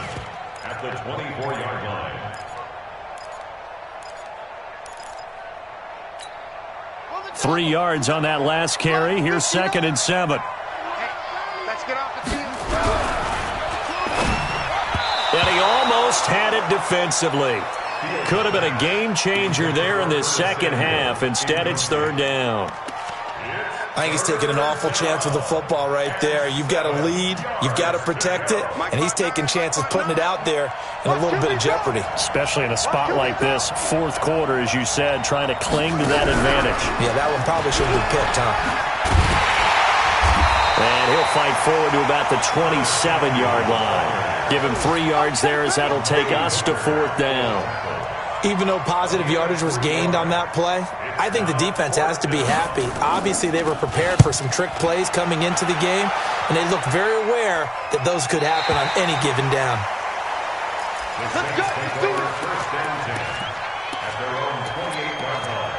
at the 24-yard line. Three yards on that last carry. Here's 2nd and 7. Let's get off the field. And he almost had it defensively. Could have been a game changer there in this second half. Instead, it's 3rd down. I think he's taking an awful chance with the football right there. You've got to lead, you've got to protect it, and he's taking chances putting it out there in a little bit of jeopardy. Especially in a spot like this, 4th quarter, as you said, trying to cling to that advantage. Yeah, that one probably should have been picked, huh? And he'll fight forward to about the 27-yard line. Give him 3 yards there as that'll take us to 4th down. Even though positive yardage was gained on that play, I think the defense has to be happy. Obviously, they were prepared for some trick plays coming into the game, and they looked very aware that those could happen on any given down. Let's go. Let's do it. 1st and 10 at their own 28-yard line.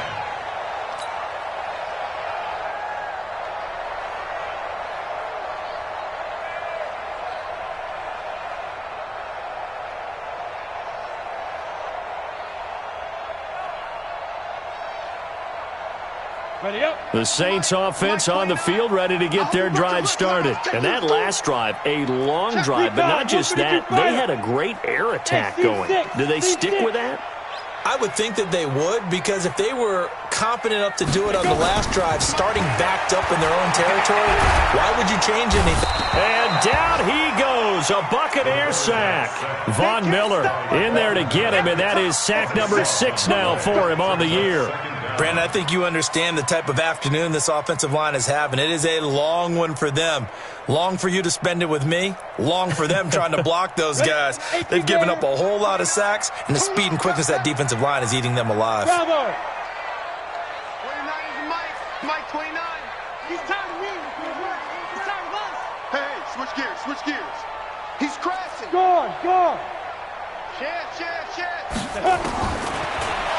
Ready up. The Saints offense on the field, ready to get their drive started. And that last drive, a long drive, but not just that. They had a great air attack going. Do they stick with that? I would think that they would, because if they were confident enough to do it on the last drive, starting backed up in their own territory, why would you change anything? And down he goes, a Buccaneer sack. Von Miller in there to get him, and that is sack number 6 now for him on the year. Brandon, I think you understand the type of afternoon this offensive line is having. It is a long one for them. Long for you to spend it with me. Long for them trying to block those guys. They've given up a whole lot of sacks, and the speed and quickness of that defensive line is eating them alive. Bravo. 29 is Mike. Mike 29. He's tired of me. He's tired of us. Hey, switch gears. Switch gears. He's crashing. Gone. Share.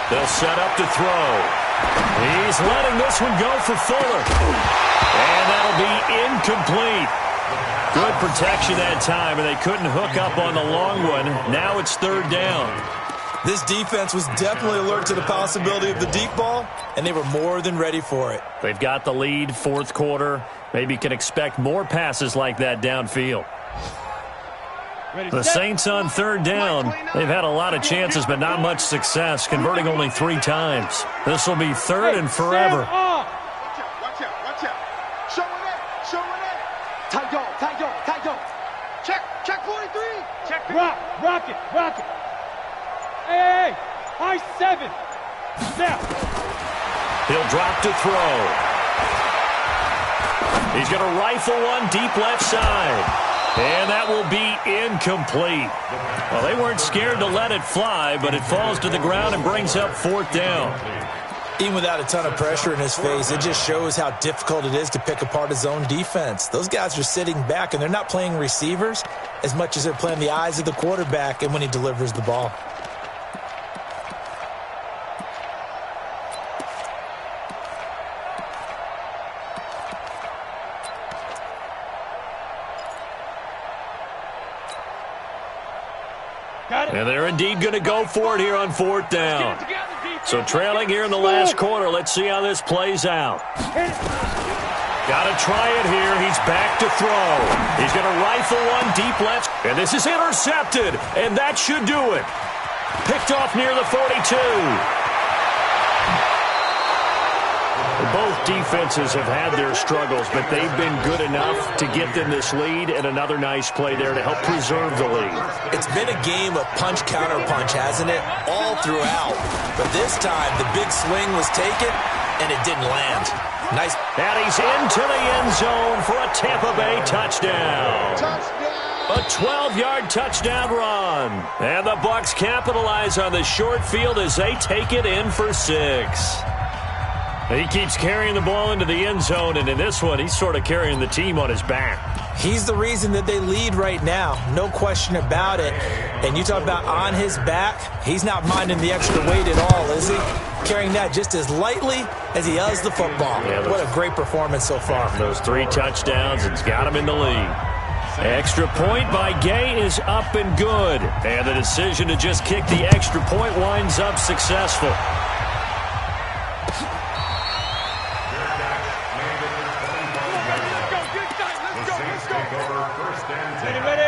They'll set up to throw. He's letting this one go for Fuller. And that'll be incomplete. Good protection that time, and they couldn't hook up on the long one. Now it's 3rd down. This defense was definitely alert to the possibility of the deep ball, and they were more than ready for it. They've got the lead, 4th quarter. Maybe can expect more passes like that downfield. The Saints on 3rd down. They've had a lot of chances, but not much success, converting only 3 times. This will be 3rd and forever. Watch out. Show it. Tight dog. Check 43. Check. Rock it. Hey, high 7. Now. He'll drop to throw. He's going to rifle one deep left side. And that will be incomplete. Well, they weren't scared to let it fly, but it falls to the ground and brings up 4th down. Even without a ton of pressure in his face, it just shows how difficult it is to pick apart his own defense. Those guys are sitting back, and they're not playing receivers as much as they're playing the eyes of the quarterback and when he delivers the ball. And they're indeed going to go for it here on 4th down. So trailing here in the last quarter. Let's see how this plays out. Got to try it here. He's back to throw. He's going to rifle one deep left. And this is intercepted. And that should do it. Picked off near the 42. Both defenses have had their struggles, but they've been good enough to get them this lead, and another nice play there to help preserve the lead. It's been a game of punch-counter-punch, hasn't it? All throughout. But this time, the big swing was taken, and it didn't land. Nice. And he's into the end zone for a Tampa Bay touchdown. A 12-yard touchdown run. And the Bucs capitalize on the short field as they take it in for 6. He keeps carrying the ball into the end zone, and in this one, he's sort of carrying the team on his back. He's the reason that they lead right now. No question about it. And you talk about on his back, he's not minding the extra weight at all, is he? Carrying that just as lightly as he does the football. Yeah, what a great performance so far. Those 3 touchdowns, it's got him in the lead. Extra point by Gay is up and good. And the decision to just kick the extra point winds up successful.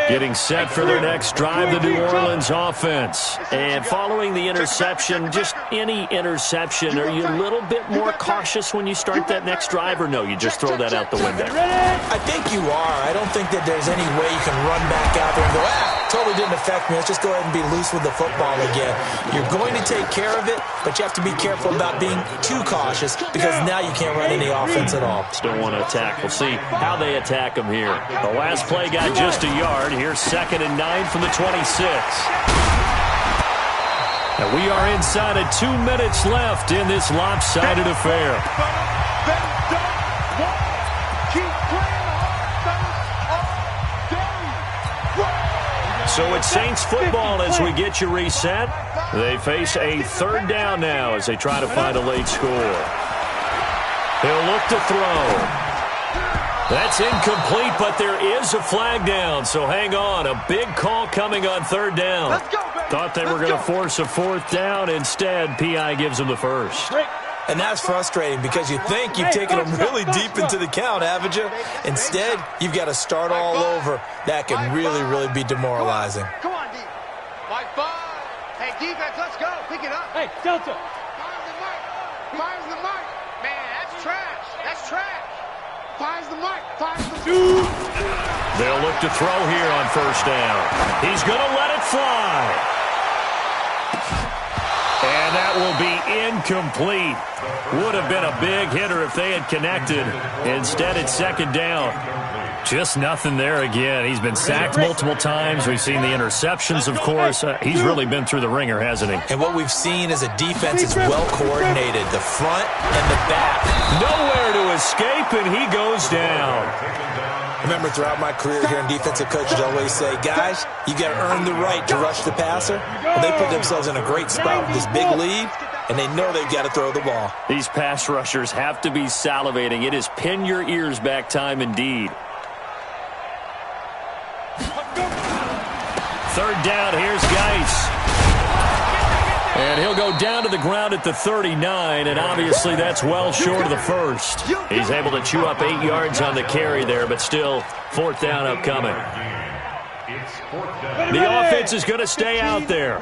Getting set for their next drive, the New Orleans offense. And following the interception, just any interception, are you a little bit more cautious when you start that next drive, or no, you just throw that out the window? I think you are. I don't think that there's any way you can run back out there and go, totally didn't affect me. Let's just go ahead and be loose with the football again. You're going to take care of it, but you have to be careful about being too cautious because now you can't run any offense at all. Still want to attack. We'll see how they attack him here. The last play got just a yard. Here's 2nd and 9 from the 26. And we are inside of 2 minutes left in this lopsided affair. So it's Saints football as we get you reset. They face a 3rd down now as they try to find a late score. He'll look to throw. That's incomplete, but there is a flag down, so hang on. A big call coming on 3rd down. Thought they were going to force a 4th down. Instead, P.I. gives them the first. And that's frustrating because you think you've taken them really deep into the count, haven't you? Instead, you've got to start all over. That can really, really be demoralizing. Come on, D. By 5. Hey, defense, let's go. Pick it up. Hey, Delta. Fires the mark. Fires the mark. Man, that's trash. That's trash. Fires the mark. Fires the mark. They'll look to throw here on 1st down. He's going to let it fly. And that will be incomplete. Would have been a big hitter if they had connected. Instead, it's 2nd down. Just nothing there again. He's been sacked multiple times. We've seen the interceptions, of course. He's really been through the ringer, hasn't he? And what we've seen is a defense is well coordinated, the front and the back. Nowhere to escape, and he goes down. I remember throughout my career here in defensive coaches always say, guys, you got to earn the right to rush the passer. And they put themselves in a great spot with this big lead, and they know they've got to throw the ball. These pass rushers have to be salivating. It is pin your ears back time indeed. 3rd down, here's Geis. And he'll go down to the ground at the 39, and obviously that's well short of the first. He's able to chew up 8 yards on the carry there, but still 4th down upcoming. The offense is going to stay out there.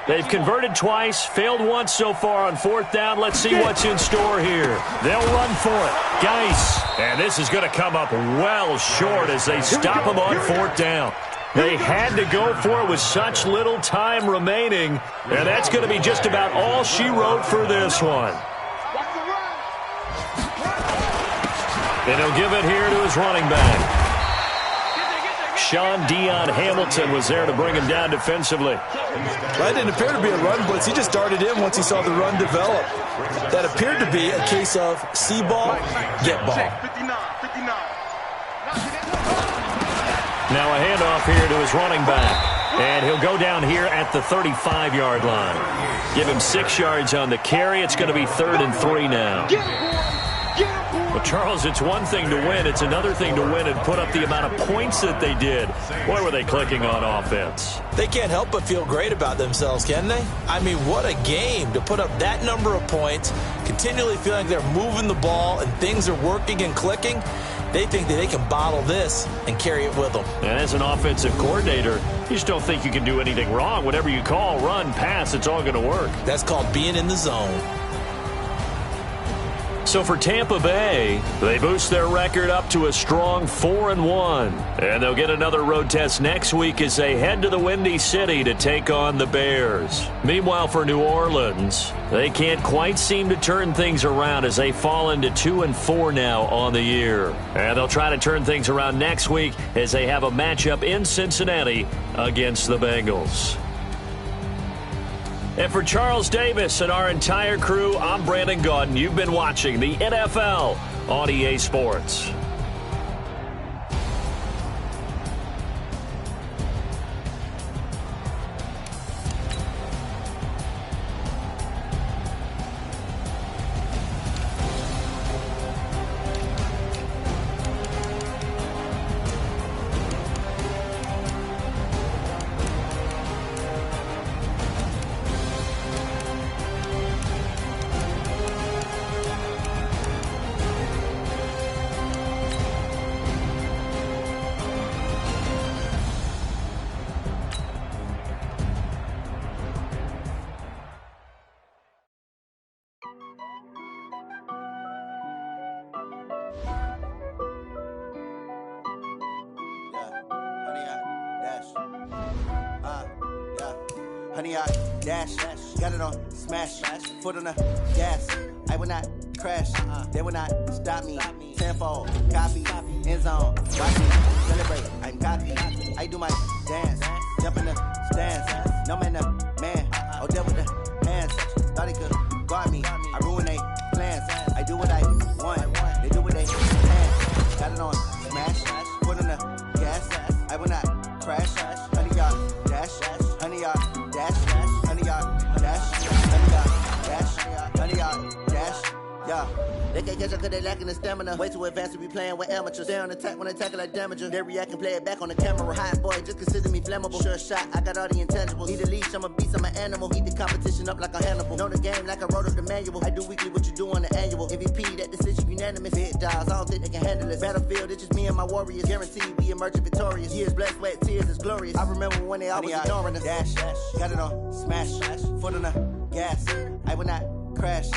They've converted twice, failed once so far on 4th down. Let's see what's in store here. They'll run for it. Geis. And this is going to come up well short as they stop him on 4th down. They had to go for it with such little time remaining, and that's going to be just about all she wrote for this one. And he'll give it here to his running back. Sean Dion Hamilton was there to bring him down defensively. That didn't appear to be a run blitz. He just started in once he saw the run develop. That appeared to be a case of see ball, get ball. Now a handoff here to his running back. And he'll go down here at the 35-yard line. Give him 6 yards on the carry. It's going to be 3rd and 3 now. Well, Charles, it's one thing to win. It's another thing to win and put up the amount of points that they did. Boy, were they clicking on offense. They can't help but feel great about themselves, can they? I mean, what a game to put up that number of points, continually feeling like they're moving the ball and things are working and clicking. They think that they can bottle this and carry it with them. And as an offensive coordinator, you just don't think you can do anything wrong. Whatever you call, run, pass, it's all going to work. That's called being in the zone. So for Tampa Bay, they boost their record up to a strong 4-1. And they'll get another road test next week as they head to the Windy City to take on the Bears. Meanwhile, for New Orleans, they can't quite seem to turn things around as they fall into 2-4 now on the year. And they'll try to turn things around next week as they have a matchup in Cincinnati against the Bengals. And for Charles Davis and our entire crew, I'm Brandon Gaudin. You've been watching the NFL on EA Sports. Honey, I dash, got it on smash, foot on the gas. I will not crash, they will not stop me. Tenfold, copy, end zone, watch me celebrate. I'm cocky, I do my dance, jump in the stands. No man, the man, oh devil with the hands. Thought he could guard me, I ruin they plans. I do what I want, they do what they can. Got it on smash, foot on the gas. I will not crash, honey, y'all dash, honey, y'all dash, honey, y'all dash, honey, y'all dash, honey, y'all dash, yeah. They can't catch up cause they lacking the stamina. Way too advanced to be playing with amateurs. Stay on attack when I tackle like damager. They react and play it back on the camera. Hot boy, just consider me flammable. Sure shot, I got all the intangibles. Need a leash, I'm a beast, I'm an animal. Heat the competition up like a Hannibal. Know the game like I wrote up the manual. I do weekly what you do on the annual. MVP, that decision unanimous. Big dials, I don't think they can handle it. Battlefield, it's just me and my warriors. Guaranteed we emerging victorious. Years, blood, sweat, tears, it's glorious. I remember when they always ignoring us. Dash, got it on smash, foot on the gas. I will not crash.